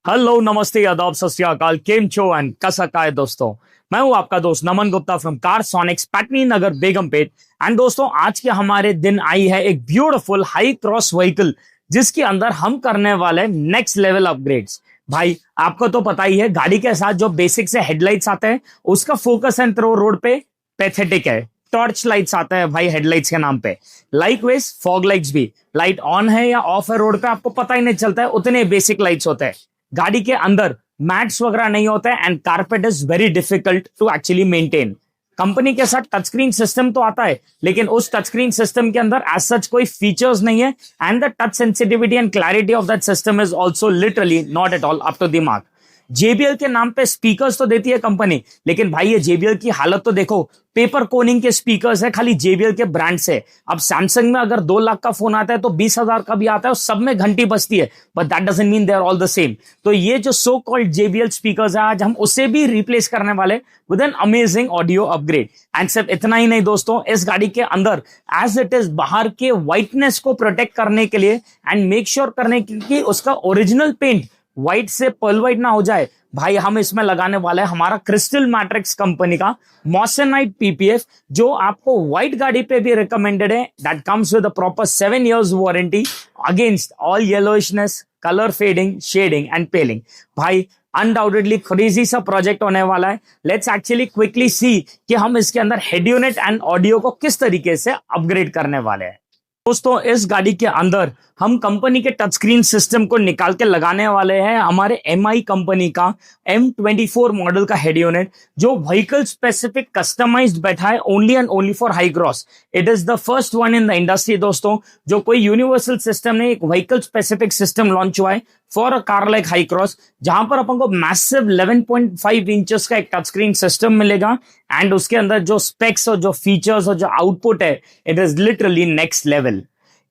Hello, नमस्ते, आदाब, सत श्री अकाल, केम छो एंड कैसा है दोस्तों। मैं हूं आपका दोस्त Naman Gupta from Car Sonics, Patny Nagar, Begumpet. And दोस्तों, आज के हमारे दिन आई है एक ब्यूटीफुल हाई क्रॉस व्हीकल जिसके अंदर हम करने वाले नेक्स्ट लेवल अपग्रेड्स। भाई, आपको तो पता ही है, गाड़ी के साथ जो बेसिक से हेडलाइट्स आते हैं उसका फोकस एंड थ्रो रोड पे पैथेटिक है। टॉर्च लाइट्स आते हैं भाई हेडलाइट्स के नाम पे। लाइकवाइज फॉग लाइट्स भी, लाइट ऑन है या ऑफ है रोड पे आपको पता ही नहीं चलता है, उतने बेसिक लाइट्स होते हैं। गाड़ी के अंदर मैट्स वगैरह नहीं होते and carpet is very difficult to actually maintain. Company के साथ टच स्क्रीन सिस्टम तो आता है, लेकिन उस टच स्क्रीन सिस्टम के अंदर एज सच कोई फीचर्स नहीं है and the touch sensitivity and clarity of that system is also literally not at all up to the mark. JBL के नाम पे स्पीकर्स तो देती है कंपनी, लेकिन भाई ये JBL की हालत तो देखो। पेपर कोनिंग के स्पीकर्स है खाली JBL के ब्रांड से। अब सैमसंग में अगर 2 लाख का फोन आता है तो 20,000 का भी आता है और सब में घंटी बजती है, but that doesn't mean they are all the same. तो ये जो सो कॉल्ड JBL स्पीकर्स है, आज हम उसे भी रिप्लेस करने वाले with an amazing audio upgrade. And सिर्फ इतना ही नहीं दोस्तों, इस गाड़ी के अंदर एज इट इज बाहर के व्हाइटनेस को प्रोटेक्ट करने के लिए एंड मेक श्योर करने के लिए उसका ओरिजिनल पेंट व्हाइट से पर्ल व्हाइट ना हो जाए, भाई हम इसमें लगाने वाले हैं हमारा क्रिस्टल मैट्रिक्स कंपनी का मॉसेनाइट PPF, जो आपको व्हाइट गाड़ी पे भी रिकमेंडेड है। That comes with a proper 7 years warranty against all yellowishness, colour fading, shading and peeling. भाई अनडाउटेडली क्रेजी सा प्रोजेक्ट होने वाला है। लेट्स एक्चुअली क्विकली सी कि हम इसके अंदर हेड यूनिट एंड ऑडियो को किस तरीके से अपग्रेड करने वाले हैं। दोस्तों, इस गाड़ी के अंदर हम कंपनी के टच स्क्रीन सिस्टम को निकाल के लगाने वाले हैं हमारे MI कंपनी का M24 मॉडल का हेड यूनिट, जो व्हीकल स्पेसिफिक कस्टमाइज्ड बैठा है only and only for high cross. It is the first one in the industry दोस्तों, जो कोई यूनिवर्सल सिस्टम नहीं, एक व्हीकल स्पेसिफिक सिस्टम लॉन्च हुआ है for a car like high cross, जहां पर अपन को मैसिव 11.5 इंचेस का एक टच स्क्रीन सिस्टम मिलेगा एंड उसके अंदर जो स्पेक्स और जो फीचर्स और जो आउटपुट है, it is literally next level.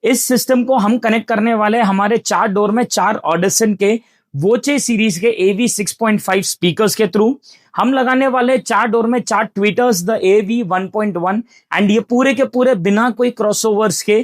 इस सिस्टम को हम कनेक्ट करने वाले हैं हमारे 4 डोर में 4 ऑडिसन के वोचे सीरीज के AV 6.5 स्पीकर्स के थ्रू। हम लगाने वाले 4 डोर में 4 ट्वीटर्स द AV 1.1 एंड ये पूरे के पूरे बिना कोई क्रॉसओवर्स के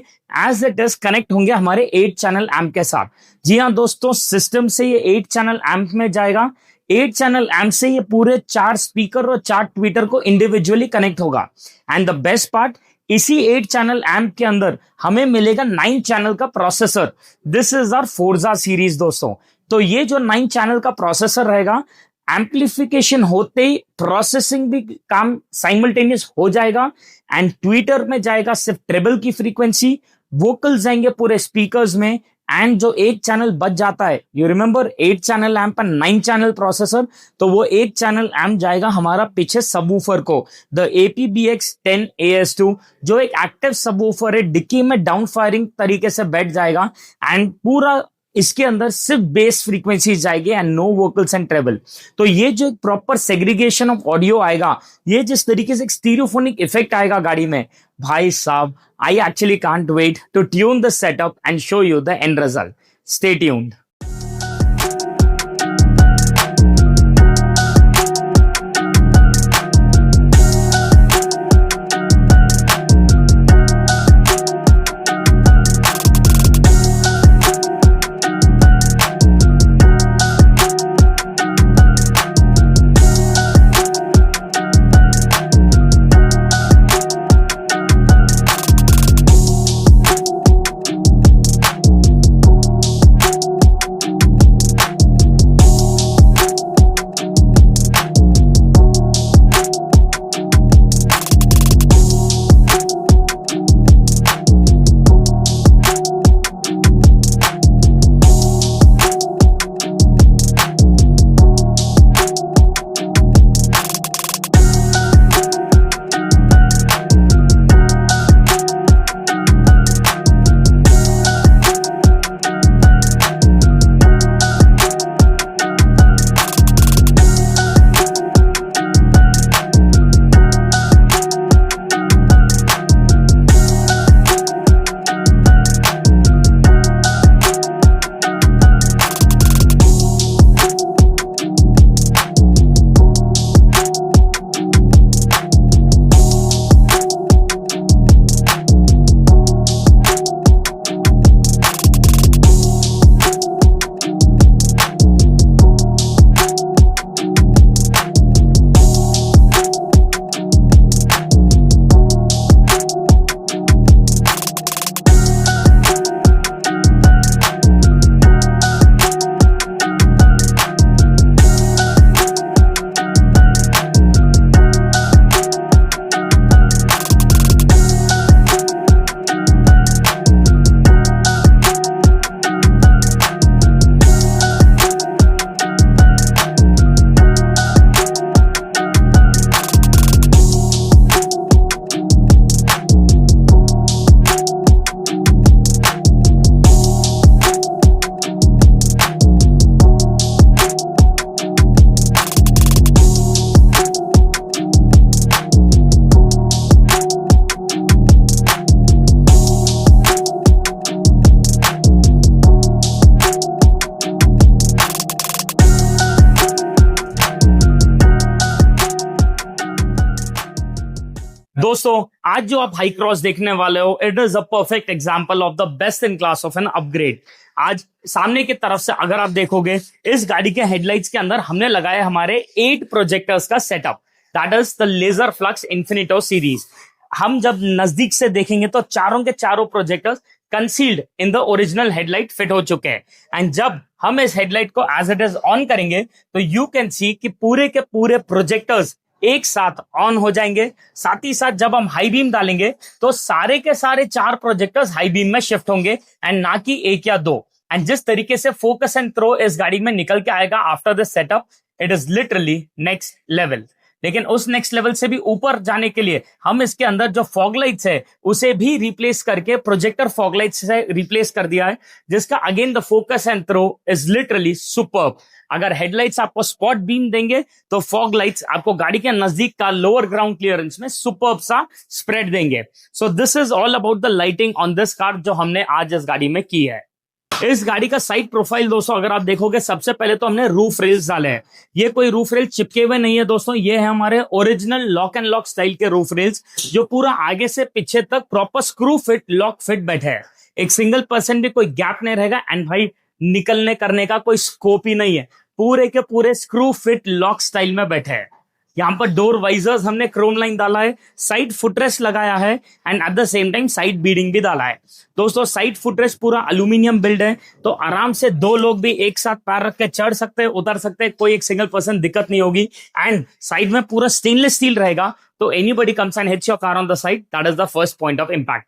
एज इट इज कनेक्ट होंगे हमारे 8 चैनल एम्प के साथ। जी हाँ दोस्तों, सिस्टम से ये 8 चैनल एम्प में जाएगा। 8 चैनल एम्प से ये पूरे 4 स्पीकर और 4 ट्वीटर को इंडिविजुअली कनेक्ट होगा। एंड द बेस्ट पार्ट, इसी 8 चैनल एम्प के अंदर हमें मिलेगा 9 चैनल का processor. This is our Forza series दोस्तों। तो ये जो 9 चैनल का प्रोसेसर रहेगा, एम्प्लीफिकेशन होते ही प्रोसेसिंग भी काम साइमल्टेनियस हो जाएगा एंड ट्विटर में जाएगा सिर्फ ट्रेबल की फ्रीक्वेंसी, वोकल जाएंगे पूरे स्पीकर्स में एंड जो 1 चैनल बच जाता है, यू रिमेंबर 8 चैनल एम्प और 9 चैनल प्रोसेसर, तो वो 1 चैनल एम्प जाएगा हमारा पीछे सबवूफर को, द APBX 10 AS2, जो एक एक्टिव सबवूफर है, डिक्की में डाउन फायरिंग तरीके से बैठ जाएगा एंड पूरा इसके अंदर सिर्फ बेस फ्रीक्वेंसी जाएगी and no vocals and treble. तो ये जो प्रॉपर सेग्रीगेशन ऑफ ऑडियो आएगा, ये जिस तरीके से एक स्टीरियोफोनिक इफेक्ट आएगा गाड़ी में, भाई साहब, I actually can't wait to tune the setup and show you the end result. Stay tuned. दोस्तों आज जो आप हाई क्रॉस देखने वाले हो, it is a perfect example of the best in class of an upgrade. आज सामने की तरफ से अगर आप देखोगे, इस गाड़ी के हेडलाइट्स के अंदर हमने लगाए हमारे 8 प्रोजेक्टर्स का setup, that is the laser flux infinito series. हम जब नजदीक से देखेंगे तो चारों के चारों projectors concealed in the original headlight fit हो चुके हैं। एंड जब हम इस हेडलाइट को एज इट इज ऑन करेंगे तो यू कैन सी कि पूरे के पूरे प्रोजेक्टर्स एक साथ ऑन हो जाएंगे। साथ ही साथ जब हम हाई बीम डालेंगे तो सारे के सारे 4 प्रोजेक्टर्स हाई बीम में शिफ्ट होंगे एंड ना कि 1 या 2। एंड जिस तरीके से फोकस एंड थ्रो इस गाड़ी में निकल के आएगा after this setup, it is literally next level. लेकिन उस नेक्स्ट लेवल से भी ऊपर जाने के लिए हम इसके अंदर जो फॉग लाइट्स है उसे भी रिप्लेस करके प्रोजेक्टर फॉग लाइट्स से रिप्लेस कर दिया है, जिसका again the focus and throw is literally superb. अगर हेडलाइट्स आपको स्पॉट बीम देंगे तो फॉग लाइट्स आपको गाड़ी के नजदीक का लोअर ग्राउंड क्लियरेंस में सुपर्ब सा स्प्रेड देंगे। So this is all about the lighting on this car जो हमने आज इस गाड़ी में की है। इस गाड़ी का साइड प्रोफाइल दोस्तों अगर आप देखोगे, सबसे पहले तो हमने रूफ रेल्स डाले हैं। ये कोई रूफ रेल चिपके हुए नहीं है दोस्तों, ये है हमारे original lock and lock style के रूफ रेल्स जो पूरा आगे से पीछे तक proper screw fit lock fit बैठे है। एक सिंगल परसेंट भी कोई गैप नहीं रहेगा एंड भाई निकलने करने का कोई स्कोप ही नहीं है, पूरे के पूरे स्क्रू फिट लॉक स्टाइल में बैठे हैं। यहाँ पर डोर वाइजर्स हमने क्रोम लाइन डाला है, साइड फुटरेस्ट लगाया है and at the same time side beading भी डाला है। दोस्तों साइड फुटरेस्ट पूरा अल्यूमिनियम बिल्ड है, तो आराम से 2 लोग भी एक साथ पैर रख के चढ़ सकते हैं, उतर सकते हैं, कोई एक सिंगल पर्सन दिक्कत नहीं होगी। एंड साइड में पूरा स्टेनलेस स्टील रहेगा, तो anybody comes and hits your car on the side, that is the first point of impact.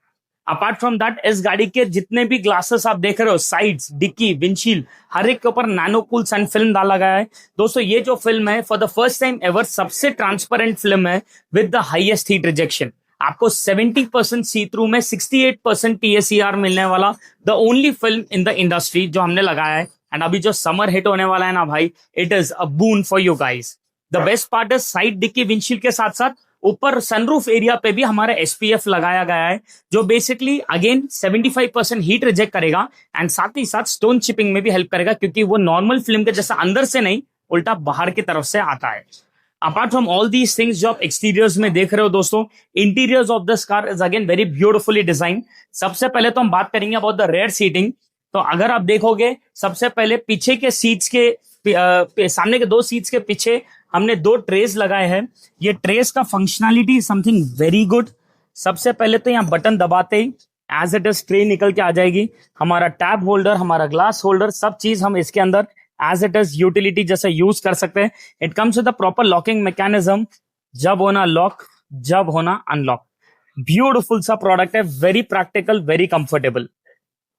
Apart from that, इस गाड़ी के जितने भी ग्लासेस आप देख रहे हो, साइड्स, डिक्की, विंडशील्ड, हर एक के ऊपर नैनो कूल सन फिल्म डाला गया है। दोस्तों ये जो फिल्म है for the first time ever सबसे ट्रांसपेरेंट फिल्म है with the highest heat rejection. आपको 70% सी थ्रू में 68% TSER मिलने वाला the only film in the industry जो हमने लगाया है। एंड अभी जो समर हिट होने वाला है ना भाई, it is a boon for you guys. The best part is side डिक्की विंडशील्ड के साथ साथ ऊपर सनरूफ एरिया पे भी हमारा SPF लगाया गया है, जो बेसिकली अगेन 75% हीट रिजेक्ट करेगा एंड साथ ही साथ स्टोन चिपिंग में भी हेल्प करेगा, क्योंकि वो नॉर्मल फिल्म के जैसा अंदर से नहीं उल्टा बाहर की तरफ से आता है। Apart from all these things जो आप एक्सटीरियर्स में देख रहे हो दोस्तों, interiors of this car is again very beautifully design. सबसे पहले तो हम बात करेंगे अबाउट द रेयर सीटिंग। तो अगर आप देखोगे, सबसे पहले पीछे के सीट्स के सामने के 2 सीट्स के पीछे हमने 2 ट्रेस लगाए हैं। ये ट्रेस का फंक्शनैलिटी समथिंग वेरी गुड। सबसे पहले तो यहाँ बटन दबाते ही एज इट इज ट्रे निकल के आ जाएगी, हमारा टैब होल्डर, हमारा ग्लास होल्डर, सब चीज हम इसके अंदर एज इट इज यूटिलिटी जैसे यूज कर सकते हैं। It comes with the proper locking mechanism, जब होना लॉक, जब होना अनलॉक। ब्यूटिफुल सा प्रोडक्ट है, वेरी प्रैक्टिकल, वेरी कंफर्टेबल।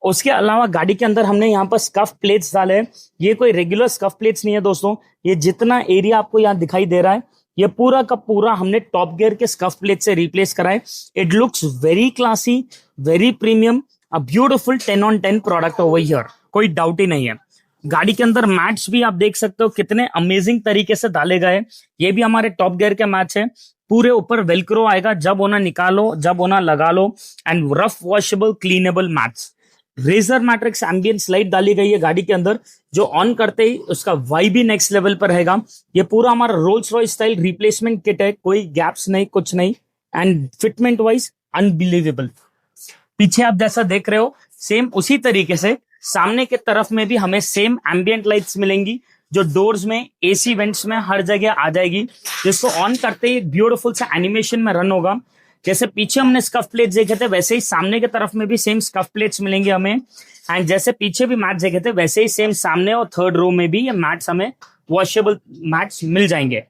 उसके अलावा गाड़ी के अंदर हमने यहाँ पर स्कफ प्लेट्स डाले हैं। ये कोई रेगुलर स्कफ प्लेट्स नहीं है दोस्तों, ये जितना एरिया आपको यहाँ दिखाई दे रहा है ये पूरा का पूरा हमने टॉप गियर के स्कफ प्लेट से रिप्लेस करा है। It looks very classy, very premium, a beautiful 10 on 10 product over here, कोई डाउट ही नहीं है। गाड़ी के अंदर मैट्स भी आप देख सकते हो कितने अमेजिंग तरीके से डाले गए। ये भी हमारे टॉप गियर के मैच है, पूरे ऊपर वेलक्रो आएगा, जब होना निकालो, जब होना लगा लो, and rough washable cleanable mats. Razor matrix ambience light डाली गई है गाड़ी के अंदर, जो ऑन करते ही उसका वाई भी नेक्स्ट लेवल पर रहेगा। ये पूरा हमारा Rolls Royce style replacement kit है, कोई गैप्स नहीं, कुछ नहीं, एंड फिटमेंट वाइज अनबिलीवेबल। पीछे आप जैसा देख रहे हो सेम उसी तरीके से सामने के तरफ में भी हमें सेम एम्बियंट लाइट्स मिलेंगी, जो डोर्स में, AC वेंट्स में हर जगह आ जाएगी, जिसको ऑन करते ही ब्यूटीफुल सा एनिमेशन में रन होगा। जैसे पीछे हमने स्कफ प्लेट्स देखे थे, वैसे ही सामने की तरफ में भी सेम स्कफ प्लेट्स मिलेंगे हमें। एंड जैसे पीछे भी मैट्स देखे थे, वैसे ही सेम सामने और थर्ड रो में भी ये मैट्स हमें वॉशेबल मैट्स मिल जाएंगे।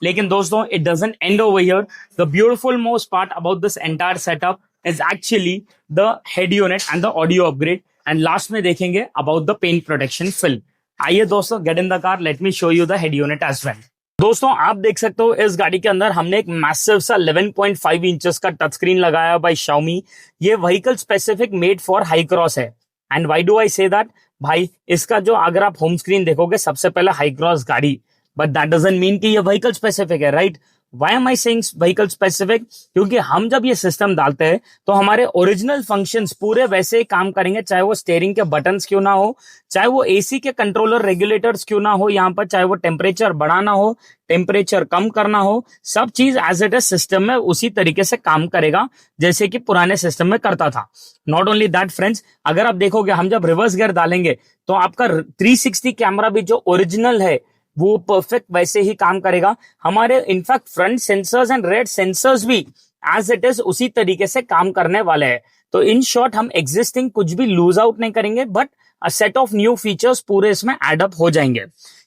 लेकिन दोस्तों it doesn't end over here. The beautiful most part about this entire setup is actually the head unit and the audio upgrade. And last में देखेंगे about the paint protection film. आइए दोस्तों, get in the car, let me show you the head unit as well. दोस्तों आप देख सकते हो इस गाड़ी के अंदर हमने एक मैसिव सा 11.5 इंचेस का टच स्क्रीन लगाया बाय Xiaomi। ये vehicle specific made for Hycross है। And why do I say that? भाई इसका जो अगर आप होम स्क्रीन देखोगे, सबसे पहले हाई क्रॉस गाड़ी, बट दैट डजंट मीन कि ये व्हीकल स्पेसिफिक है, right? Why am I saying vehicle specific? क्योंकि हम जब ये सिस्टम डालते हैं तो हमारे ओरिजिनल फंक्शंस पूरे वैसे ही काम करेंगे, चाहे वो स्टीयरिंग के बटन्स क्यों ना हो, चाहे वो एसी के कंट्रोलर रेगुलेटर्स क्यों ना हो यहाँ पर, चाहे वो टेम्परेचर बढ़ाना हो, टेम्परेचर कम करना हो, सब चीज एज इट इज सिस्टम में उसी तरीके से काम करेगा जैसे कि पुराने सिस्टम में करता था। नॉट ओनली दैट फ्रेंड्स, अगर आप देखोगे हम जब रिवर्स गियर डालेंगे तो आपका 360 कैमरा भी जो ओरिजिनल है वो परफेक्ट वैसे ही काम करेगा। हमारे in fact front sensors and red sensors भी एज इट इज उसी तरीके से काम करने वाले हैं। तो इन शॉर्ट हम एग्जिस्टिंग कुछ भी लूज आउट नहीं करेंगे, but a set of new features पूरे इसमें एड अप हो जाएंगे।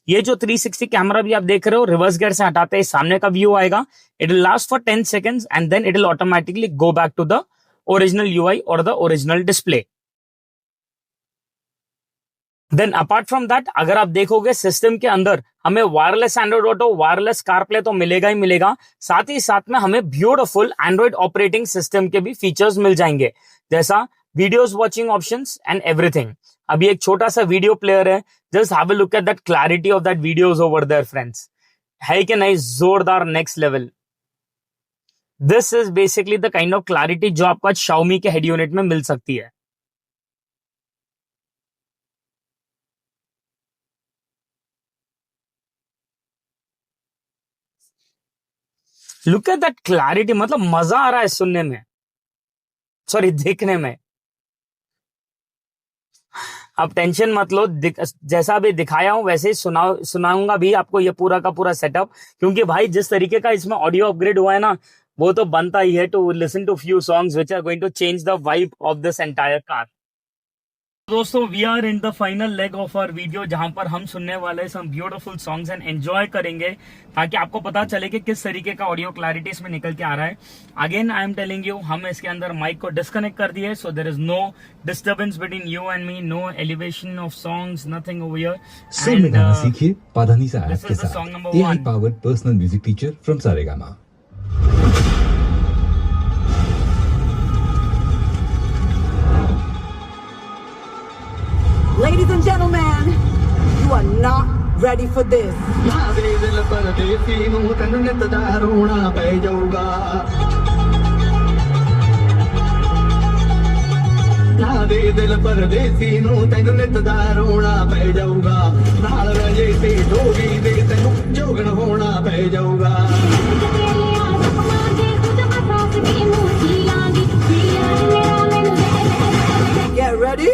ये जो 360 कैमरा भी आप देख रहे हो, रिवर्स गियर से हटाते ही सामने का व्यू आएगा, it will last for 10 seconds and then it will automatically go back to the original UI और the original display. Then apart from that, अगर आप देखोगे सिस्टम के अंदर हमें wireless Android auto, wireless CarPlay तो मिलेगा ही मिलेगा, साथ ही साथ में हमें ब्यूटीफुल एंड्रॉइड ऑपरेटिंग सिस्टम के भी फीचर्स मिल जाएंगे, जैसा videos watching options and everything. अभी एक छोटा सा वीडियो प्लेयर है, just have a look at that clarity of that videos over their friends, है कि नहीं जोरदार, next level. This is basically the kind of clarity जो आपको आज Xiaomi के हेड यूनिट में मिल सकती है। लुक एट दैट क्लैरिटी, मतलब मजा आ रहा है सुनने में, सॉरी देखने में। अब टेंशन मत लो, जैसा भी दिखाया हूं वैसे ही सुनाऊंगा भी आपको ये पूरा का पूरा सेटअप, क्योंकि भाई जिस तरीके का इसमें ऑडियो अपग्रेड हुआ है ना, वो तो बनता ही है to listen to few songs which are going to change the vibe of this entire car. दोस्तों we are in the final leg of our video, जहां पर हम सुनने वाले some beautiful songs and enjoy करेंगे, ताकि आपको पता चले कि किस तरीके का ऑडियो क्लैरिटी इसमें निकल के आ रहा है। Again I am telling you, हम इसके अंदर माइक को डिस्कनेक्ट कर दिए, so there is no disturbance between you and me, no elevation of songs, nothing over here. सुर में गाना सीखिए पाधानीसा ऐप के साथ, AI powered personal music teacher from Saregama. Ladies and gentlemen, you are not ready for this. Get ready.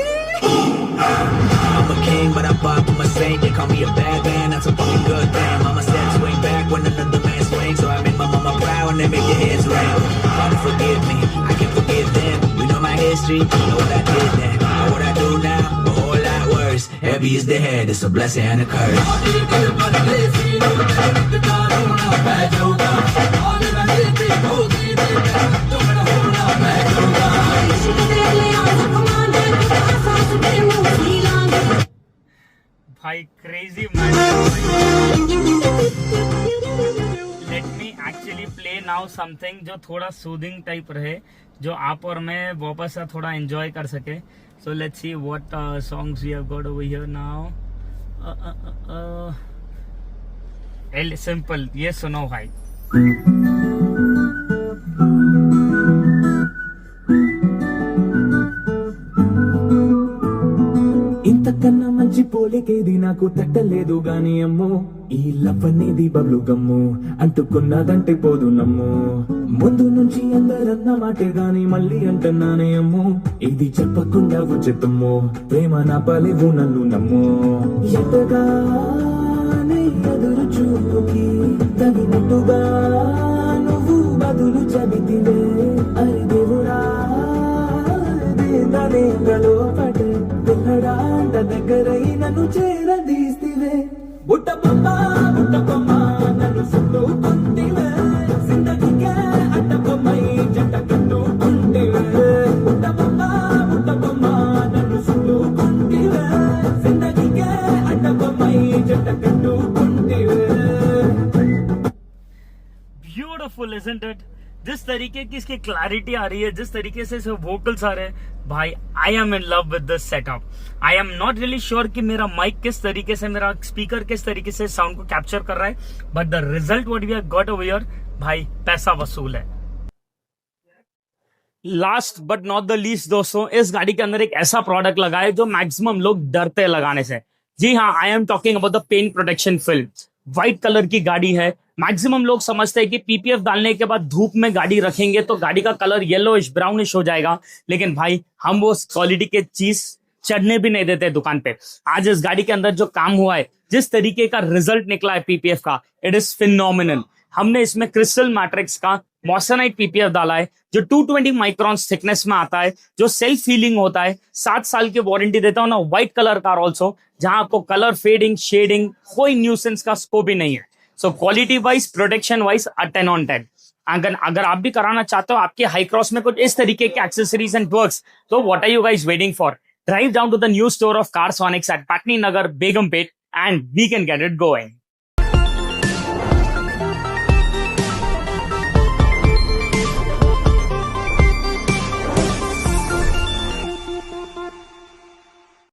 I'm a king, but I pop, I'm a saint. They call me a bad man, that's a fucking good thing. Mama said swing back when another man swings, so I make my mama proud when they make their heads ring. Father forgive me, I can forgive them. You know my history, you know what I did then. Or what I do now, a whole lot worse. Heavy is the head, it's a blessing and a curse. भाई crazy. Let me actually play now something जो थोड़ा soothing type रहे, जो आप और मैं वापस से थोड़ा एंजॉय कर सके। So let's see what songs we have got over here now. Simple, ये सुनो भाई। ఇంతకన్నా మంచి పోలికేది నాకు తట్టలేదు గాని అమ్మో, ఈ లవ్ అనేది బబ్లు గమ్ము, అంటుకున్నదంటే పోదు నమ్ము. ముందు నుంచి అందరన్న మాటే గాని మళ్ళీ అంటున్నానే అమ్మో, ఇది చెప్పకుండా ఉచితమ్మో, ప్రేమ నా పలేవు నన్ను నమ్ము. ఎంతగానే ఎదురు చూపుకి తగినట్టుగా నువ్వు బదులు చెబితివే, అరి దేవుడా దేదనేగలో పడే పిల్లడాంట దగ్గరై నన్ను చేరదీస్తివే. బుట్టబొమ్మ బుట్టబొమ్మ నన్ను చుట్టుకుంటివే, జిందగీకే అడ్డబొమ్మై జంట కట్టుకుంటివే. బుట్టబొమ్మ బుట్టబొమ్మ నన్ను చుట్టుకుంటివే, జిందగీకే అడ్డబొమ్మై జంట కట్టుకుంటివే. Beautiful isn't it? जिस तरीके की इसकी क्लैरिटी आ रही है, जिस तरीके से इसमें वोकल्स आ रहे हैं, भाई I am in love with this setup. I am not really sure कि मेरा माइक किस तरीके से, मेरा स्पीकर किस तरीके से साउंड को कैप्चर कर रहा है, but the result what we have got over here, भाई पैसा वसूल है. Last but not the least दोस्तों, इस गाड़ी के अंदर एक ऐसा प्रोडक्ट लगा है जो मैक्सिमम लोग डरते हैं लगाने से. जी हाँ, I am talking about the paint protection film. White colour की गाड़ी है. मैक्सिमम लोग समझते हैं कि पीपीएफ डालने के बाद धूप में गाड़ी रखेंगे तो गाड़ी का कलर येलोइश ब्राउनिश हो जाएगा, लेकिन भाई हम वो क्वालिटी के चीज चढ़ने भी नहीं देते दुकान पे. आज इस गाड़ी के अंदर जो काम हुआ है, जिस तरीके का रिजल्ट निकला है पीपीएफ का, इट इज फिनोमिनल. हमने इसमें क्रिस्टल मैट्रिक्स का मॉइस्चराइज्ड पीपीएफ डाला है जो 220 माइक्रॉन्स थिकनेस में आता है, जो सेल्फ हीलिंग होता है, 7 साल की वारंटी देता हूं ना. व्हाइट कलर कार ऑल्सो, जहां आपको कलर फेडिंग शेडिंग कोई न्यूसेंस का स्कोप ही नहीं है. So quality wise protection wise 10 on 10. अगर आप भी कराना चाहते हो आपके हाई क्रॉस में कुछ इस तरीके के एक्सेसरीज एंड वर्क्स, तो what are you guys waiting for? Drive down to the new store of Carsonics at Patni Nagar, Begumpet, and we can get it going.